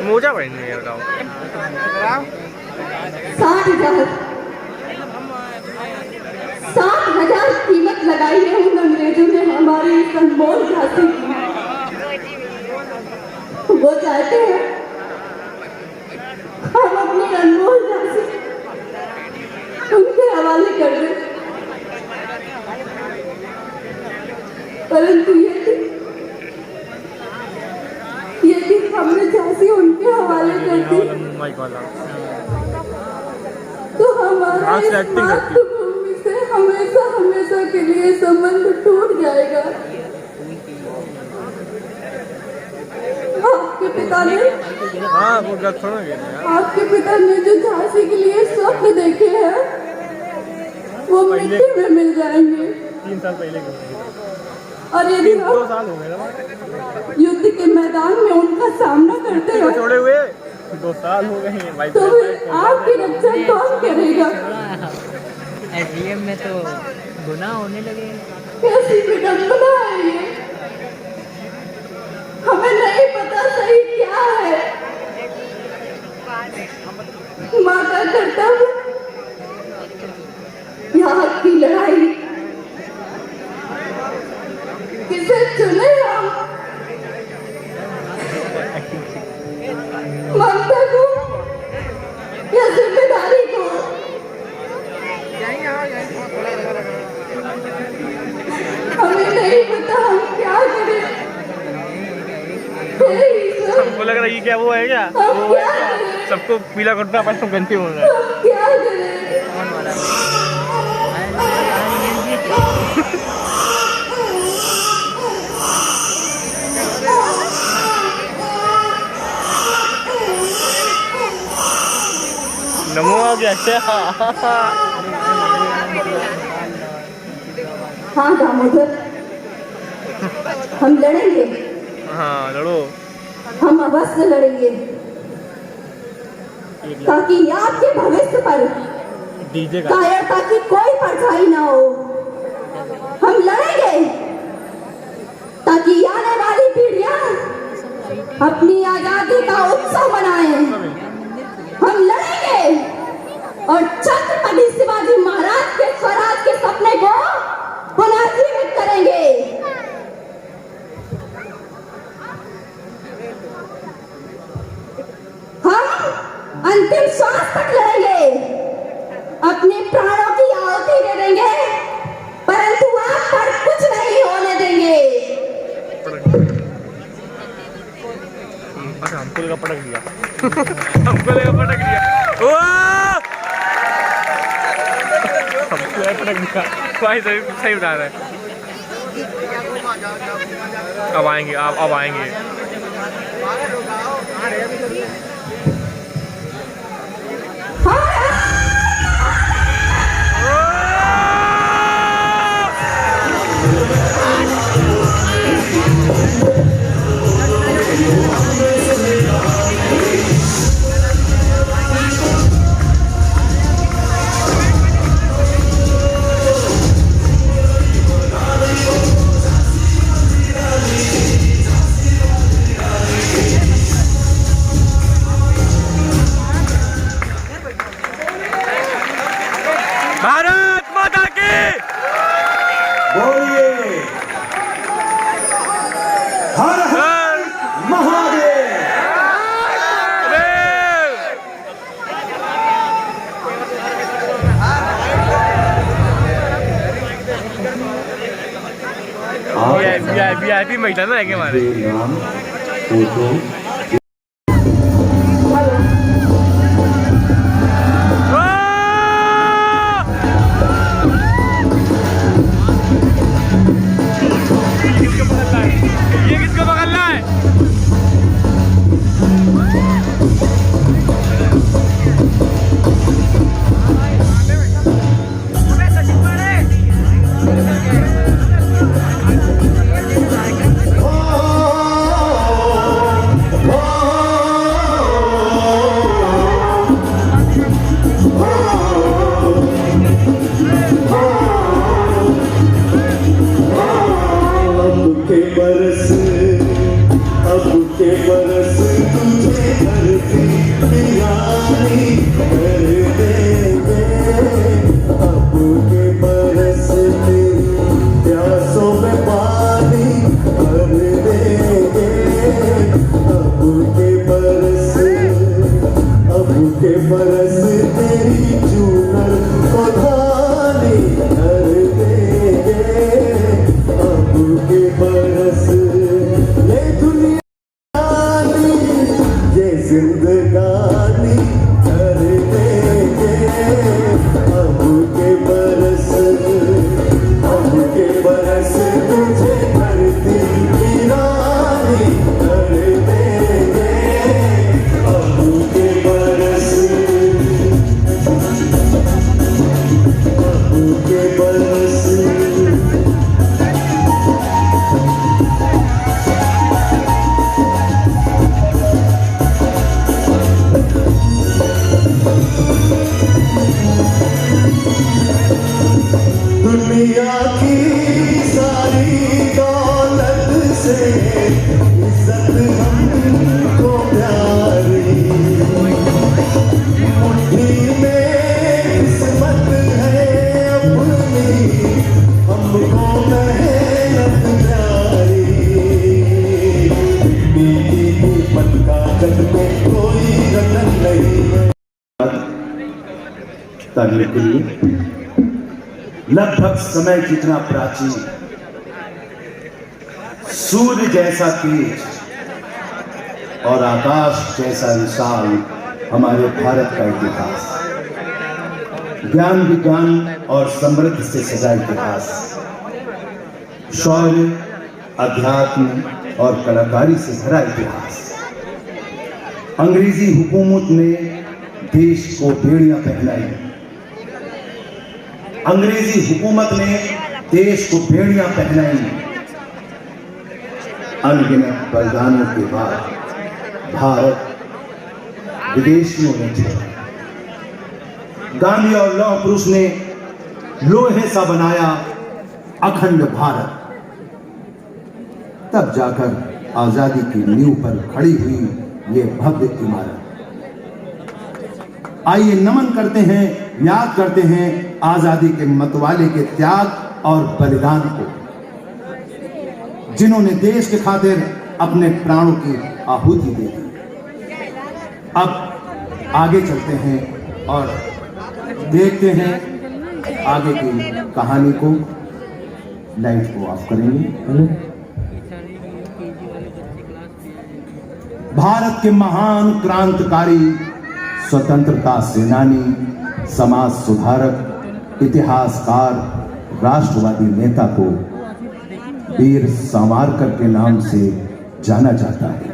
मोजा पहन नहीं है बताओ। 60,000 कीमत लगाई है उन अंग्रेजों ने हमारी इस अनमोल झांसी की। वो चाहते हैं हम अपनी अनमोल झांसी उनके हवाले कर दें, परंतु यदि हमने झांसी उनके हवाले कर दी तो हमारा इस मातृभूमि से हमेशा हमेशा के लिए संबंध टूट जाएगा। आपके पिता ने जो झांसी के लिए स्वप्न देखे हैं वो मिट्टी में मिल जाएंगे। 3 साल पहले और यदि हम युद्ध के मैदान में उनका सामना करते हैं छोड़े हुए 2 साल हो गए हैं भाई, तो आपकी रक्षा कौन करेगा? एसडीएम में तो गुनाह होने लगे। कैसी विडंबना है ये, हमें नहीं पता सही क्या है। माँ का कर्तव्य यहाँ की लड़ाई किसे चुने हम, ममता को या जिम्मेदारी को? हमें नहीं पता हम क्या करें। हमको लग रहा है ये क्या वो है क्या, वो है क्या? सबको पीला कुर्ता पर सब गंदे हो रहा है। क्या करें? नमो आ गया क्या? हाँ दामोदर, हम लड़ेंगे। हाँ लड़ो, हम अवश्य लड़ेंगे ताकि आपके भविष्य पर कायरता की कोई परछाई ना हो। हम लड़ेंगे ताकि आने वाली पीढ़ियां अपनी आजादी का उत्सव मनाएं। हम लड़ेंगे और छत्रपति शिवाजी महाराज के स्वराज के सपने को पुनर्जीवित करेंगे। हम अंतिम श्वास तक लड़ेंगे, अपने प्राणों की आहुति दे देंगे, परंतु आप पर कुछ नहीं होने देंगे। हमको लगा पटक दिया। हमको लगा पटक दिया। हमको लगा पटक दिया। भाई सही बता रहा है। अब आएंगे, अब आएंगे। भारत माता की बोलिए, हर हर महादेव। वीआईपी महिला ना है के हमारे। नाम फोटो ये किसको पकड़ना है? अब के बरस तुझे अब के बरस तेरी चूनर को धानी कर देंगे। अब के बरस ये दुनिया ये जिंदगानी कर देंगे। अब के बरस तुझे धरती की रानी कर देंगे। अब के बरस दुनिया की सारी दौलत से इज्जत हमको प्यारी। मुट्ठी में किस्मत है अपनी हमको मेहनत प्यारी। बीती पत का जग में कोई रतन नहीं है। तारीफ के लिए लगभग समय जितना प्राचीन, सूर्य जैसा तेज और आकाश जैसा विशाल हमारे भारत का इतिहास, ज्ञान विज्ञान और समृद्धि से सजा इतिहास, शौर्य अध्यात्म और कलाकारी से भरा इतिहास। अंग्रेजी हुकूमत ने देश को बेड़ियां पहनाई। अंग्रेजी हुकूमत ने देश को बेड़ियां पहनाई। अनगिनत बलिदानों के बाद भारत विदेशियों ने छोड़ा। गांधी और लौह पुरुष ने लोहे सा बनाया अखंड भारत। तब जाकर आजादी की नींव पर खड़ी हुई ये भव्य इमारत। आइए नमन करते हैं, याद करते हैं आजादी के मतवाले के त्याग और बलिदान को, जिन्होंने देश के खातिर अपने प्राणों की आहुति दे दी। अब आगे चलते हैं और देखते हैं आगे की कहानी को। लाइट को ऑफ करेंगे। भारत के महान क्रांतिकारी, स्वतंत्रता सेनानी, समाज सुधारक, इतिहासकार, राष्ट्रवादी नेता को वीर सावरकर के नाम से जाना जाता है।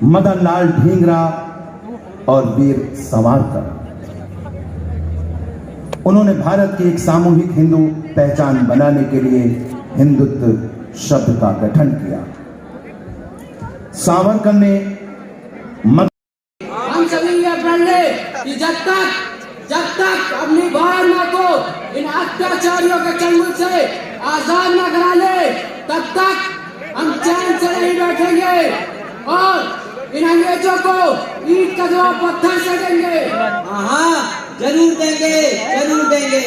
मदन लाल ढींगरा और वीर सावरकर, उन्होंने भारत की एक सामूहिक हिंदू पहचान बनाने के लिए हिंदुत्व शब्द का गठन किया। सावरकर ने हम सभी ये प्रण ले कि जब तक अपनी भारत माँ को इन अत्याचारियों के चंगुल से आजाद न करा ले, तब तक हम चैन से नहीं बैठेंगे और इन अंग्रेजों को ईंट का जवाब पत्थर से देंगे। हाँ, जरूर देंगे।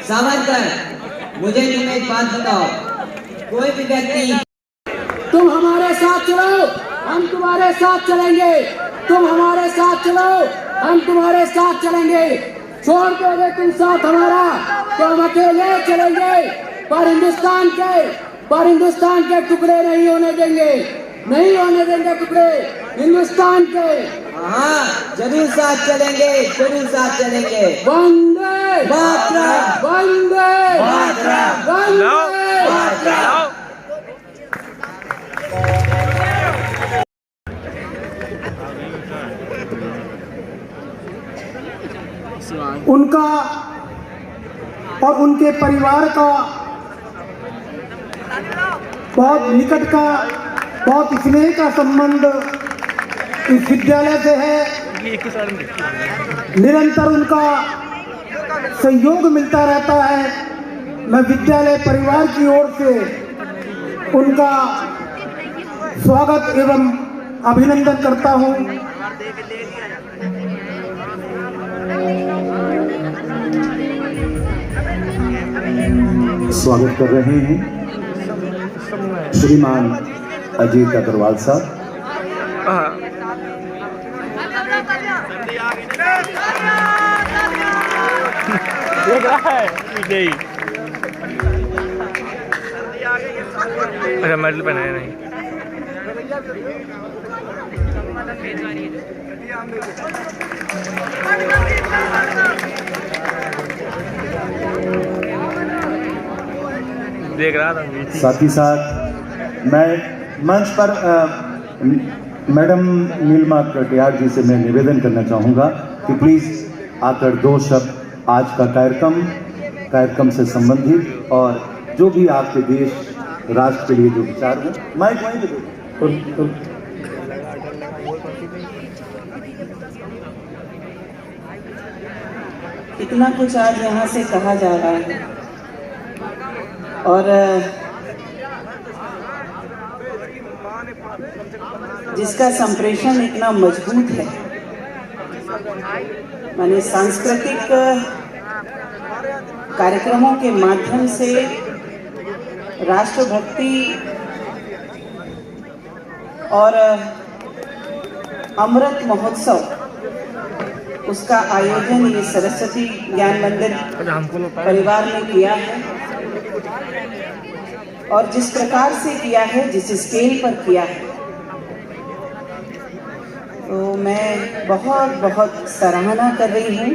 सावरकर, मुझे तुम एक बात बताओ, कोई भी व्यक्ति, तुम हमारे साथ चलो, हम तुम्हारे साथ चलेंगे। तुम हमारे साथ चलो, हम तुम्हारे साथ चलेंगे। छोड़ दोगे तुम साथ हमारा तो हम अकेले चलेंगे, पर हिंदुस्तान के टुकड़े नहीं होने देंगे टुकड़े हिंदुस्तान के। हाँ, जरूर साथ चलेंगे। वंदे मातरम, वंदे मातरम। उनका और उनके परिवार का बहुत निकट का, बहुत स्नेह का संबंध इस विद्यालय से है। निरंतर उनका सहयोग मिलता रहता है। मैं विद्यालय परिवार की ओर से उनका स्वागत एवं अभिनंदन करता हूं। स्वागत कर रहे हैं श्रीमान अजीत अग्रवाल साहब। हाँ देख रहा है पीछे ही। अच्छा मेडल पहनाया नहीं। देख रहा था। साथ ही साथ मैं मंच पर मैडम नीलमा कटियार जी से मैं निवेदन करना चाहूँगा कि प्लीज़ आकर 2 शब्द आज का कार्यक्रम से संबंधित और जो भी आपके देश राष्ट्र के लिए जो विचार हो, माइक वहीं पे दो। इतना कुछ आज यहाँ से कहा जा रहा है और जिसका संप्रेषण इतना मजबूत है, माने सांस्कृतिक कार्यक्रमों के माध्यम से राष्ट्रभक्ति और अमृत महोत्सव उसका आयोजन ये सरस्वती ज्ञान मंदिर परिवार ने किया है और जिस प्रकार से किया है, जिस स्केल पर किया है, तो मैं बहुत बहुत सराहना कर रही हूँ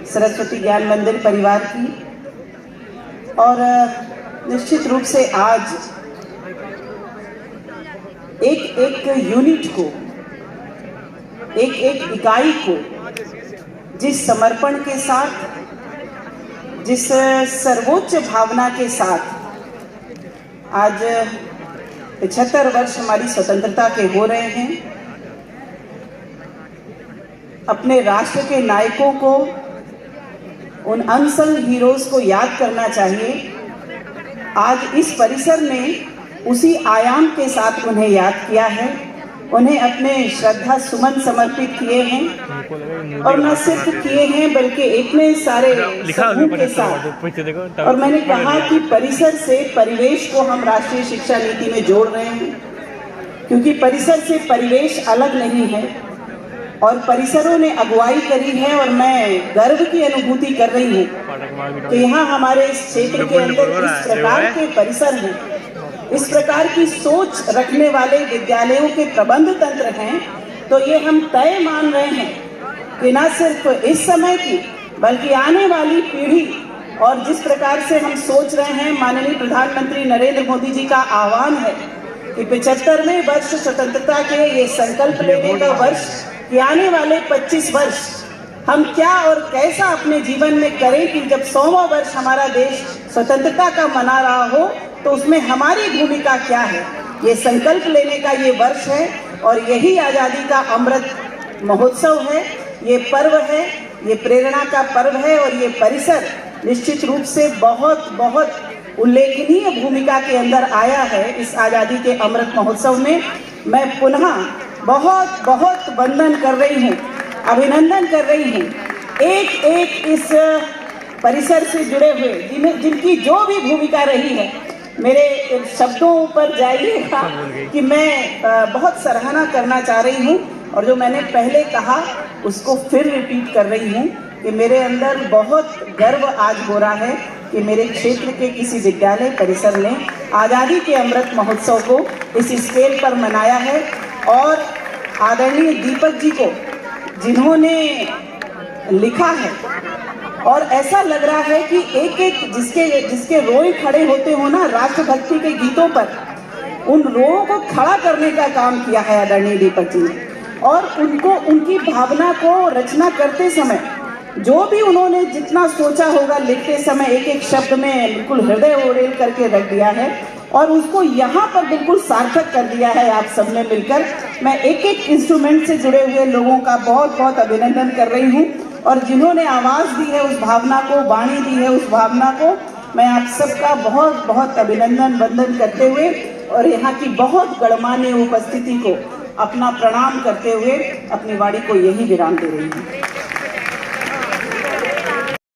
सरस्वती ज्ञान मंदिर परिवार की। और निश्चित रूप से आज एक एक यूनिट को, एक एक इकाई को जिस समर्पण के साथ, जिस सर्वोच्च भावना के साथ आज 75 वर्ष हमारी स्वतंत्रता के हो रहे हैं, अपने राष्ट्र के नायकों को, उन अनसंग हीरोज को याद करना चाहिए। आज इस परिसर में उसी आयाम के साथ उन्हें याद किया है, उन्हें अपने श्रद्धा सुमन समर्पित किए हैं और न सिर्फ किए हैं बल्कि इतने सारे समूह के साथ। और मैंने कहा कि परिसर से परिवेश को हम राष्ट्रीय शिक्षा नीति में जोड़ रहे हैं, क्योंकि परिसर से परिवेश अलग नहीं है और परिसरों ने अगुवाई करी है। और मैं गर्व की अनुभूति कर रही हूँ कि यहाँ हमारे इस क्षेत्र के अंदर इस प्रकार के परिसर हैं, इस प्रकार की सोच रखने वाले विद्यालयों के प्रबंध तंत्र हैं। तो ये हम तय मान रहे हैं कि न सिर्फ इस समय की बल्कि आने वाली पीढ़ी, और जिस प्रकार से हम सोच रहे हैं, माननीय प्रधानमंत्री नरेंद्र मोदी जी का आह्वान है कि 75वें वर्ष स्वतंत्रता के ये संकल्प लेने का वर्ष कि आने वाले 25 वर्ष हम क्या और कैसा अपने जीवन में करें कि जब 100वां वर्ष हमारा देश स्वतंत्रता का मना रहा हो तो उसमें हमारी भूमिका क्या है। ये संकल्प लेने का ये वर्ष है और यही आज़ादी का अमृत महोत्सव है, ये पर्व है, ये प्रेरणा का पर्व है। और ये परिसर निश्चित रूप से बहुत बहुत उल्लेखनीय भूमिका के अंदर आया है इस आज़ादी के अमृत महोत्सव में। मैं पुनः बहुत बहुत वंदन कर रही हूँ, अभिनंदन कर रही हूँ एक एक इस परिसर से जुड़े हुए जिनकी जो भी भूमिका रही है। मेरे शब्दों पर जाइएगा कि मैं बहुत सराहना करना चाह रही हूँ और जो मैंने पहले कहा उसको फिर रिपीट कर रही हूँ कि मेरे अंदर बहुत गर्व आज हो रहा है कि मेरे क्षेत्र के किसी विद्यालय परिसर ने आज़ादी के अमृत महोत्सव को इस स्केल पर मनाया है। और आदरणीय दीपक जी को जिन्होंने लिखा है, और ऐसा लग रहा है कि एक एक जिसके रोए खड़े होते हो ना राष्ट्रभक्ति के गीतों पर, उन रोओं को खड़ा करने का काम किया है आदरणीय दीपक जी ने। और उनको उनकी भावना को रचना करते समय जो भी उन्होंने जितना सोचा होगा लिखते समय एक एक शब्द में बिल्कुल हृदय ओढ़ेल करके रख दिया है और उसको यहाँ पर बिल्कुल सार्थक कर दिया है आप सबने मिलकर। मैं एक एक इंस्ट्रूमेंट से जुड़े हुए लोगों का बहुत बहुत अभिनंदन कर रही हूँ और जिन्होंने आवाज़ दी है उस भावना को, वाणी दी है उस भावना को, मैं आप सबका बहुत बहुत अभिनंदन वंदन करते हुए और यहाँ की बहुत गणमान्य उपस्थिति को अपना प्रणाम करते हुए अपनी वाणी को यही विराम दे रही हूँ।